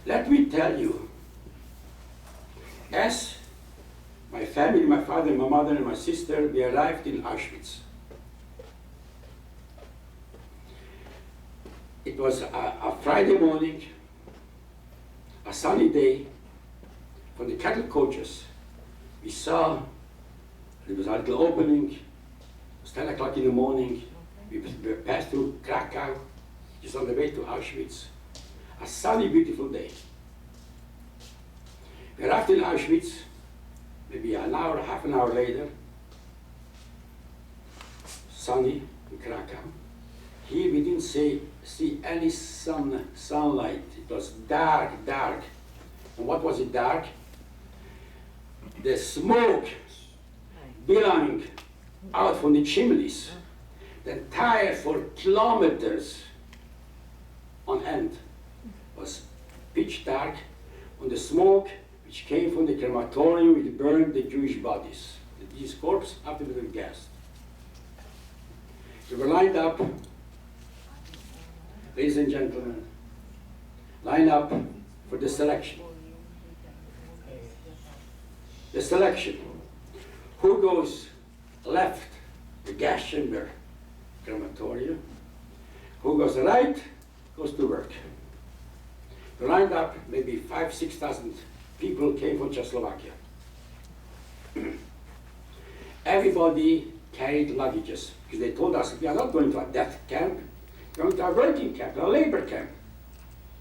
Let me tell you, as my family, my father, my mother, and my sister, we arrived in Auschwitz. It was a Friday morning, a sunny day. From the cattle coaches, we saw there was a little opening. It was 10 o'clock in the morning. We passed through Krakow, just on the way to Auschwitz. A sunny, beautiful day. We arrived in Auschwitz, maybe an hour, half an hour later. Sunny in Krakow. Here we didn't see any sunlight. It was dark, dark. And what was it dark? The smoke billowing out from the chimneys, the entire for kilometers on end was pitch dark, and the smoke which came from the crematorium which burned the Jewish bodies. These corpses after they were gassed. They were lined up, ladies and gentlemen, line up for the selection. The selection. Who goes left, the gas chamber, crematorium. Who goes right, goes to work. They lined up, maybe 5,000 to 6,000 people came from Czechoslovakia. Everybody carried luggages, because they told us, we are not going to a death camp, we're going to a working camp, a labor camp.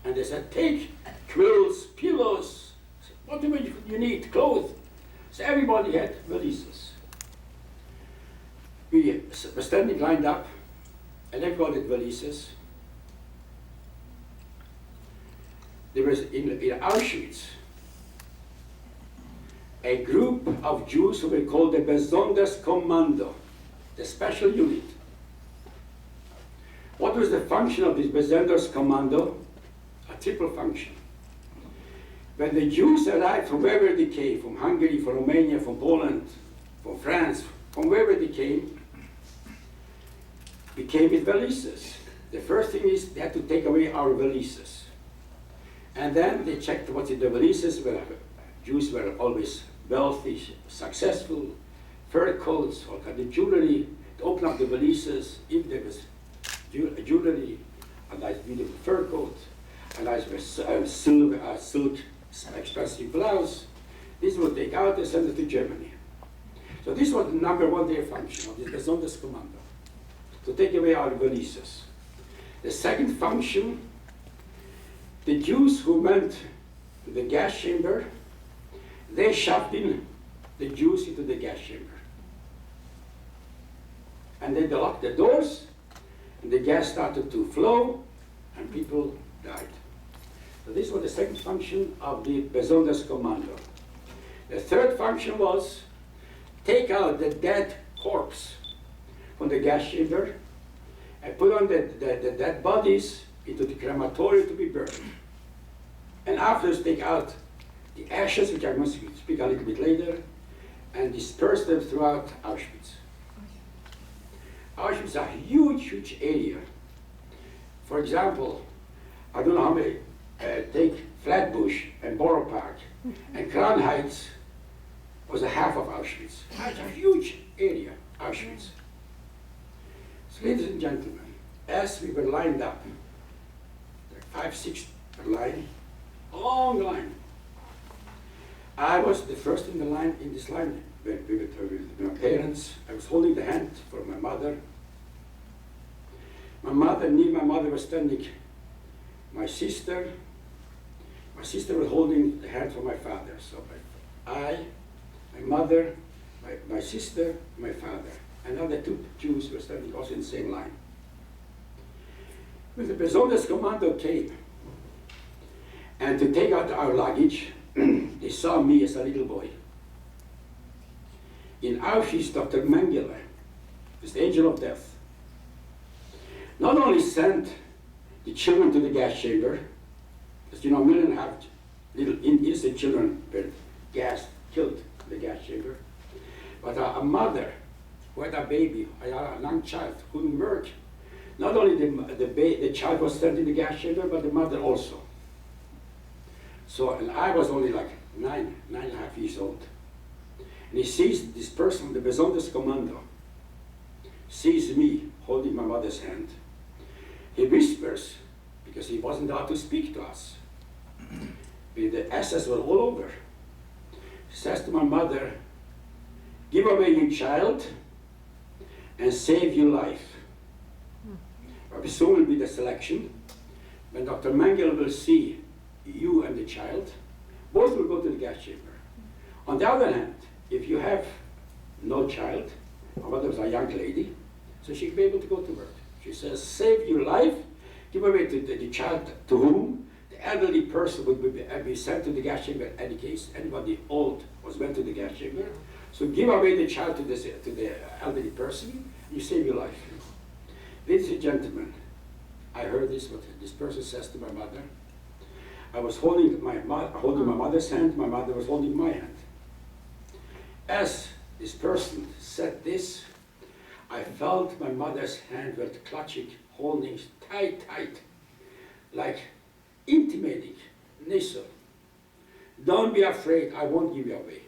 And they said, take quilts, pillows, whatever you need, clothes. So everybody had valises. We were standing lined up, and everybody had valises. There was in Auschwitz a group of Jews who were called the Besonders Kommando, the special unit. What was the function of this Besonders Kommando? A triple function. When the Jews arrived from wherever they came, from Hungary, from Romania, from Poland, from France, from wherever they came with valises. The first thing is they had to take away our valises. And then they checked what's in the valises. Well, Jews were always wealthy, successful, fur coats, all kind of jewelry. To open up the valises, if there was jewelry, a nice beautiful fur coat, a nice silk expensive blouse, this would take out and send it to Germany. So this was the number one their function of this Besonders Kommando, to take away our valises. The second function, the Jews who went to the gas chamber, they shoved in the Jews into the gas chamber. And then they locked the doors, and the gas started to flow, and people died. So this was the second function of the Besonders Kommando. The third function was take out the dead corpse from the gas chamber and put on the dead bodies into the crematorium to be burned. And afterwards take out the ashes, which I'm going to speak a little bit later, and disperse them throughout Auschwitz. Auschwitz is a huge, huge area. For example, I don't know how many, take Flatbush and Borough Park, and Crown Heights was a half of Auschwitz. It's a huge area, Auschwitz. So ladies and gentlemen, as we were lined up, like 5, 6 line, a long line, I was the first in the line, in this line, with my parents. I was holding the hand for my mother. Near my mother was standing my sister. My sister was holding the hand for my father. So my mother, my sister, my father. And now the two Jews were standing also in the same line. When the Besonders Kommando came, and to take out our luggage, they saw me as a little boy. In Auschwitz, Dr. Mengele, this angel of death, not only sent the children to the gas chamber, because you know, 1.5 million little innocent children were gassed, killed in the gas chamber, but a mother who had a baby, a young child, couldn't work. Not only the child was sent in the gas chamber, but the mother also. So, and I was only like 9.5 years old. And he sees this person, the Besonders Commando, sees me holding my mother's hand. He whispers, because he wasn't allowed to speak to us. The SS were all over. He says to my mother, give away your child and save your life. But soon will be the selection. When Dr. Mengele will see you and the child, both will go to the gas chamber. On the other hand, if you have no child, my mother was a young lady, so she'll be able to go to work. She says, save your life, give away to the child to whom the elderly person would be sent to the gas chamber in any case. Anybody old was went to the gas chamber. So give away the child to the elderly person, you save your life. Ladies and gentlemen, I heard this, what this person says to my mother. I was holding my mother's hand, my mother was holding my hand. As this person said this, I felt my mother's hand were clutching, holding tight, like intimating, Nissen, don't be afraid, I won't give you away.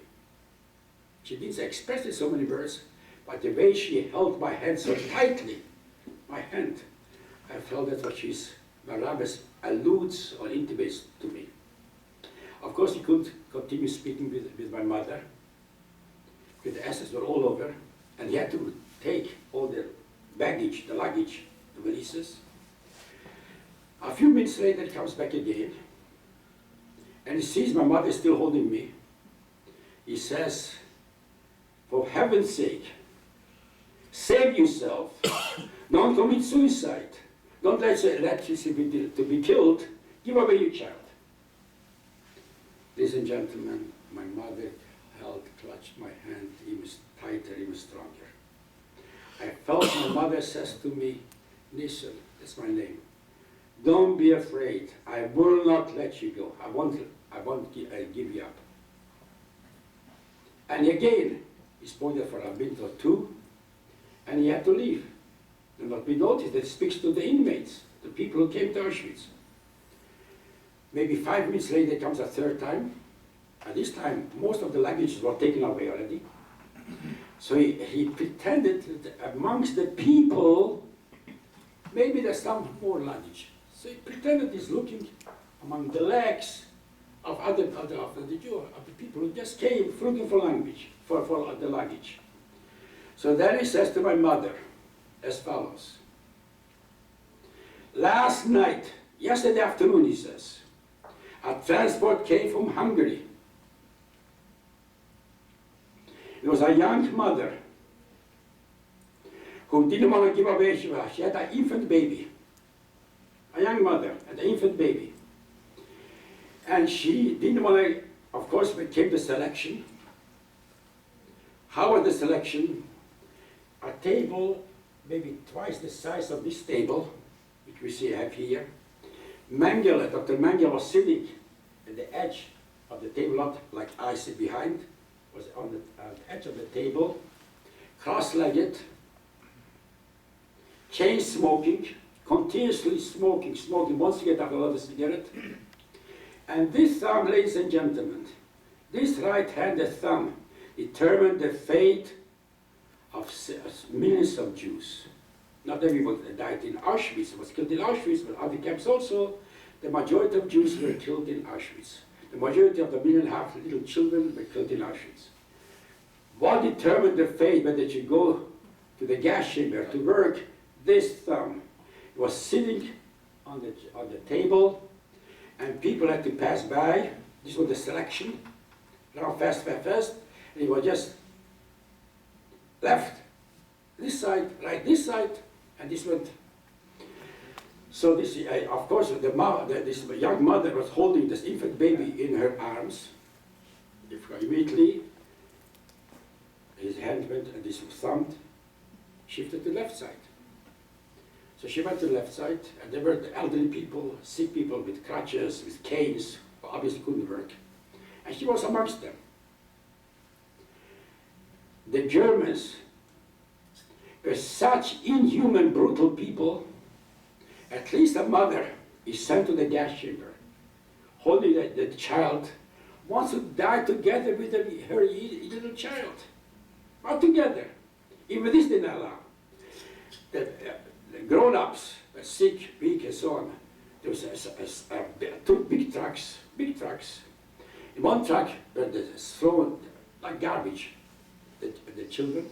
She didn't express it so many words, but the way she held my hand so tightly, my hand, I felt that's what Barabbas alludes or intimates to me. Of course, he couldn't continue speaking with my mother, because the asses were all over, and he had to take all the baggage, the luggage, the valises. A few minutes later, he comes back again, and he sees my mother still holding me. He says, for heaven's sake, save yourself. Don't commit suicide. Don't let you be killed. Give away your child. Ladies and gentlemen, my mother clutched my hand even tighter, even stronger. I felt my mother says to me, Nissen, that's my name. Don't be afraid. I will not let you go. I won't give you up. And again, he spoke for a minute or two, and he had to leave. And what we noticed, that speaks to the inmates, the people who came to Auschwitz. Maybe 5 minutes later, it comes a third time. At this time, most of the luggage were taken away already. So he pretended that amongst the people, maybe there's some more luggage. So he pretended he's looking among the legs of the people who just came looking for language, for the luggage. So then he says to my mother, as follows. Last night, yesterday afternoon, he says, a transport came from Hungary. It was a young mother who didn't want to give away. She had an infant baby. A young mother and an infant baby. And she didn't want to, of course, when came the selection. How was the selection? A table, maybe twice the size of this table, which we have here. Mengele, Dr. Mangel was sitting at the edge of the table, not like I sit behind, was on the edge of the table, cross-legged, chain smoking, continuously smoking one cigarette after another cigarette. And this thumb, ladies and gentlemen, this right-handed thumb determined the fate of millions of Jews. Not everyone died in Auschwitz, was killed in Auschwitz, but other camps also. The majority of Jews were killed in Auschwitz. The majority of the 1.5 million little children were killed in Auschwitz. What determined the fate whether they should go to the gas chamber to work? This thumb. It was sitting on the table, and people had to pass by. This was the selection. Now fast, and it was just left this side, right this side, and this went. So this, of course, this young mother was holding this infant baby in her arms. Immediately, his hand went, and this thumb shifted to the left side. So she went to the left side, and there were the elderly people, sick people with crutches, with canes, who obviously couldn't work. And she was amongst them. The Germans were such inhuman, brutal people. At least a mother is sent to the gas chamber holding the child, wants to die together with her little child. Not together. Even this didn't allow. The grown-ups were sick, weak, and so on. There was two big trucks. In one truck were thrown like garbage, the children.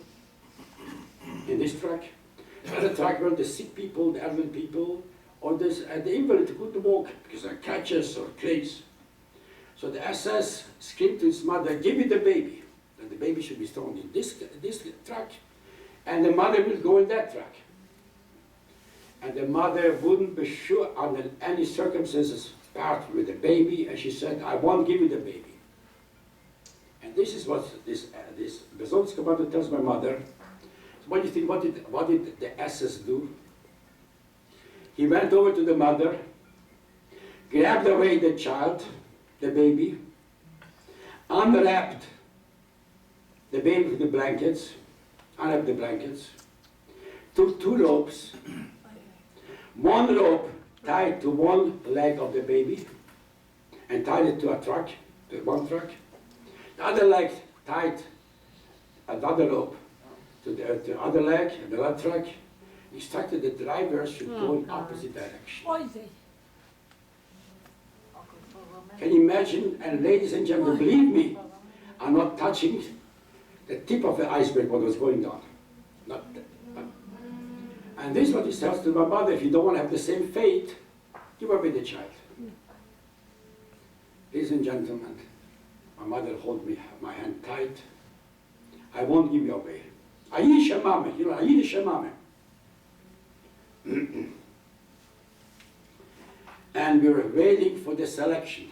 In this truck. The other truck were the sick people, the elderly people, or the invalid who couldn't walk because of crutches or crates. So the SS screamed to his mother, "Give me the baby." And the baby should be thrown in this truck, and the mother will go in that truck. And the mother wouldn't be sure under any circumstances part with the baby, and she said, "I won't give you the baby." And this is what this Besonders Chabad tells my mother. So what do you think? What did the SS do? He went over to the mother, grabbed away the child, the baby, unwrapped the baby with the blankets, unwrapped the blankets, took two ropes, one rope tied to one leg of the baby, and tied it to a truck, to one truck. The other leg tied another rope to the other leg and the other truck. Instructed the drivers should go in opposite direction. Can you imagine? And ladies and gentlemen, believe me, I'm not touching the tip of the iceberg what was going on. And this is what he tells to my mother: if you don't want to have the same fate, give up with the child. Ladies and gentlemen, my mother held my hand tight. I won't give you away. Ayi shamame, you know, ayi shamame. And we were waiting for the selection.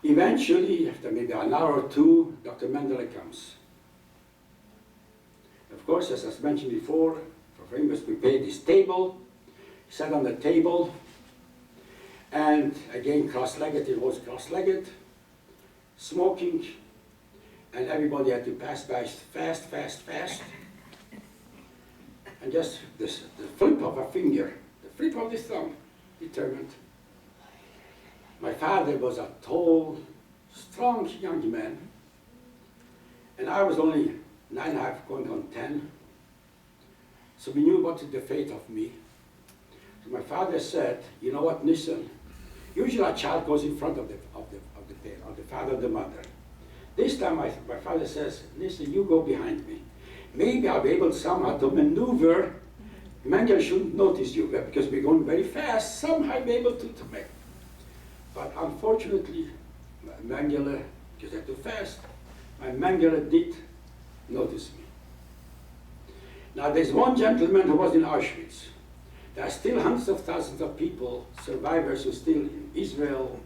Eventually, after maybe an hour or two, Dr. Mengele comes. Of course, as I mentioned before, for him was prepared this table. He sat on the table, and again cross-legged, he was cross-legged, smoking, and everybody had to pass by fast. And just the flip of a finger, the flip of the thumb, determined. My father was a tall, strong young man, and I was only 9.5 going on 10. So we knew what is the fate of me. So my father said, "You know what, Nissen? Usually a child goes in front of the father or the mother. This time my father says, Nissen, you go behind me. Maybe I'll be able somehow to maneuver. Mengele shouldn't notice you because we're going very fast. Somehow I'll be able to make." But unfortunately, Mengele, because they're too fast, my Mengele did notice me. Now there's one gentleman who was in Auschwitz. There are still hundreds of thousands of people, survivors who are still in Israel.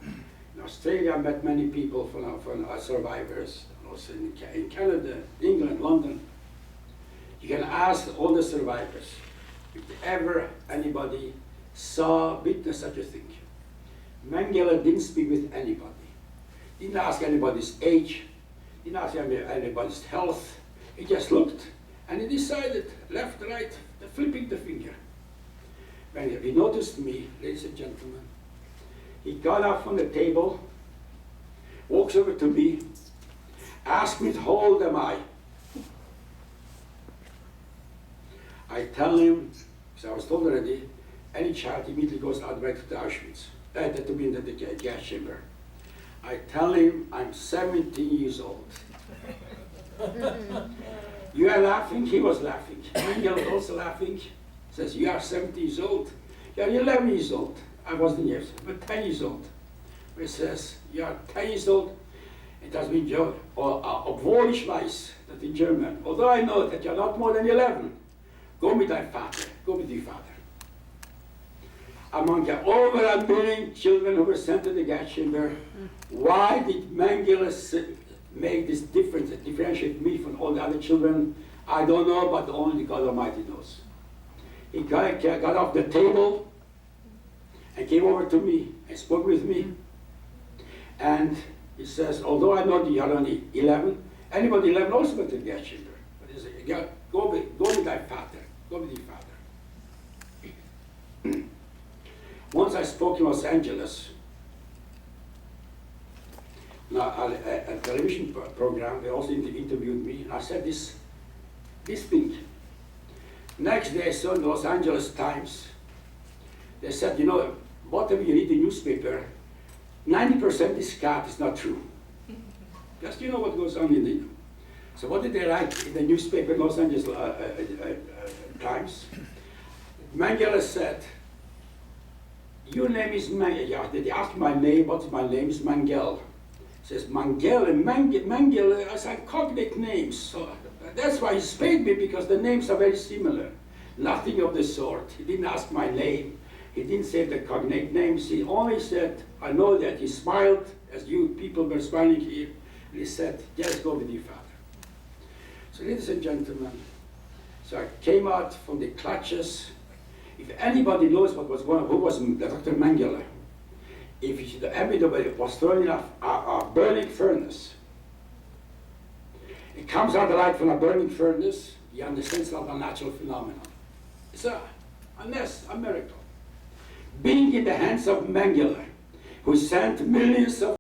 In Australia, I met many people from survivors, also in Canada, England, London. You can ask all the survivors if ever anybody saw, witnessed such a thing. Mengele didn't speak with anybody. Didn't ask anybody's age, didn't ask anybody's health. He just looked and he decided, left, right, flipping the finger. When he noticed me, ladies and gentlemen, he got up from the table, walks over to me, asked me how old am I. I tell him, because I was told already, any child immediately goes out right to the Auschwitz, to be in the gas chamber. I tell him I'm 17 years old. You are laughing, he was laughing. Mengele was also laughing. Says, you are 17 years old. You are 11 years old. I wasn't years, but 10 years old. He says, you are 10 years old. It has been obwohl ich weiß, that in German, although I know that you are not more than 11, go with thy father, go with your father. Among the over 1 million children who were sent to the gas chamber, why did Mengele make this difference, differentiate me from all the other children? I don't know, but only God Almighty knows. He got off the table and came over to me and spoke with me. And he says, although I know that you are only 11, anybody 11 also went to the gas chamber. But he said, go with thy father, go with your father. Once I spoke in Los Angeles, a television program. They also interviewed me, and I said this thing. Next day, I saw in the Los Angeles Times, they said, you know, whatever you read in the newspaper, 90% is cat is not true. Just you know what goes on in the. So what did they write in the newspaper in Los Angeles Times? Mengele said, your name is Mengele. Yeah, they asked my name, what's my name? Is Mangel. Says Mengele, Mengele as a cognate names. So that's why he paid me, because the names are very similar. Nothing of the sort. He didn't ask my name. He didn't say the cognate names. He only said, I know that. He smiled as you people were smiling here. And he said, just go with your father. So ladies and gentlemen, so I came out from the clutches. If anybody knows what was going on, who was Dr. Mengele? If everybody was thrown in a burning furnace, it comes out the light from a burning furnace, you understand it's not a natural phenomenon. It's a miracle. Being in the hands of Mengele, who sent millions of